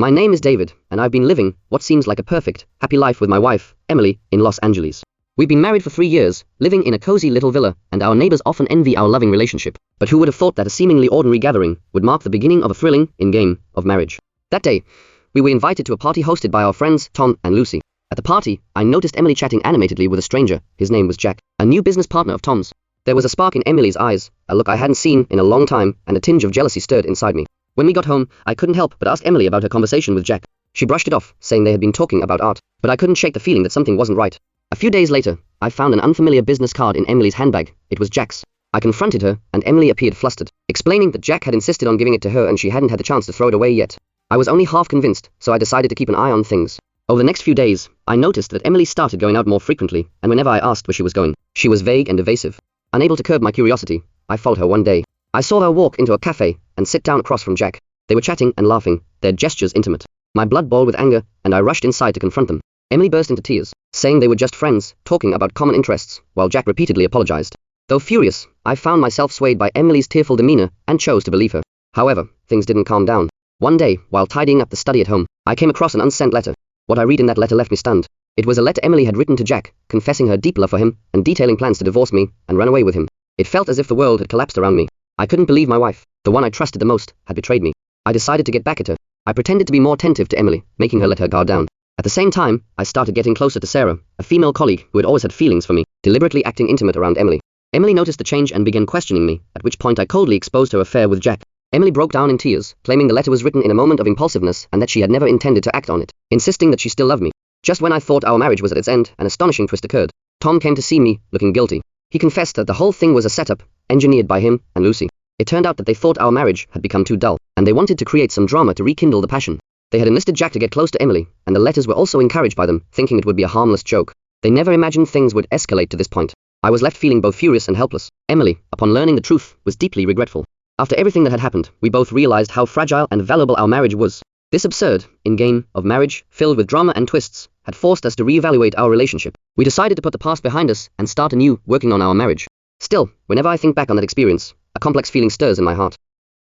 My name is David, and I've been living what seems like a perfect, happy life with my wife, Emily, in Los Angeles. We've been married for 3 years, living in a cozy little villa, and our neighbors often envy our loving relationship. But who would have thought that a seemingly ordinary gathering would mark the beginning of a thrilling, in-game, of marriage? That day, we were invited to a party hosted by our friends Tom and Lucy. At the party, I noticed Emily chatting animatedly with a stranger. His name was Jack, a new business partner of Tom's. There was a spark in Emily's eyes, a look I hadn't seen in a long time, and a tinge of jealousy stirred inside me. When we got home, I couldn't help but ask Emily about her conversation with Jack. She brushed it off, saying they had been talking about art, but I couldn't shake the feeling that something wasn't right. A few days later, I found an unfamiliar business card in Emily's handbag. It was Jack's. I confronted her, and Emily appeared flustered, explaining that Jack had insisted on giving it to her and she hadn't had the chance to throw it away yet. I was only half convinced, so I decided to keep an eye on things. Over the next few days, I noticed that Emily started going out more frequently, and whenever I asked where she was going, she was vague and evasive. Unable to curb my curiosity, I followed her one day. I saw her walk into a cafe and sit down across from Jack. They were chatting and laughing, their gestures intimate. My blood boiled with anger, and I rushed inside to confront them. Emily burst into tears, saying they were just friends, talking about common interests, while Jack repeatedly apologized. Though furious, I found myself swayed by Emily's tearful demeanor and chose to believe her. However, things didn't calm down. One day, while tidying up the study at home, I came across an unsent letter. What I read in that letter left me stunned. It was a letter Emily had written to Jack, confessing her deep love for him, and detailing plans to divorce me and run away with him. It felt as if the world had collapsed around me. I couldn't believe my wife, the one I trusted the most, had betrayed me. I decided to get back at her. I pretended to be more attentive to Emily, making her let her guard down. At the same time, I started getting closer to Sarah, a female colleague who had always had feelings for me, deliberately acting intimate around Emily. Emily noticed the change and began questioning me, at which point I coldly exposed her affair with Jack. Emily broke down in tears, claiming the letter was written in a moment of impulsiveness and that she had never intended to act on it, insisting that she still loved me. Just when I thought our marriage was at its end, an astonishing twist occurred. Tom came to see me, looking guilty. He confessed that the whole thing was a setup, engineered by him and Lucy. It turned out that they thought our marriage had become too dull, and they wanted to create some drama to rekindle the passion. They had enlisted Jack to get close to Emily, and the letters were also encouraged by them, thinking it would be a harmless joke. They never imagined things would escalate to this point. I was left feeling both furious and helpless. Emily, upon learning the truth, was deeply regretful. After everything that had happened, we both realized how fragile and valuable our marriage was. This absurd, in-game, of marriage, filled with drama and twists, had forced us to reevaluate our relationship. We decided to put the past behind us and start anew, working on our marriage. Still, whenever I think back on that experience, a complex feeling stirs in my heart.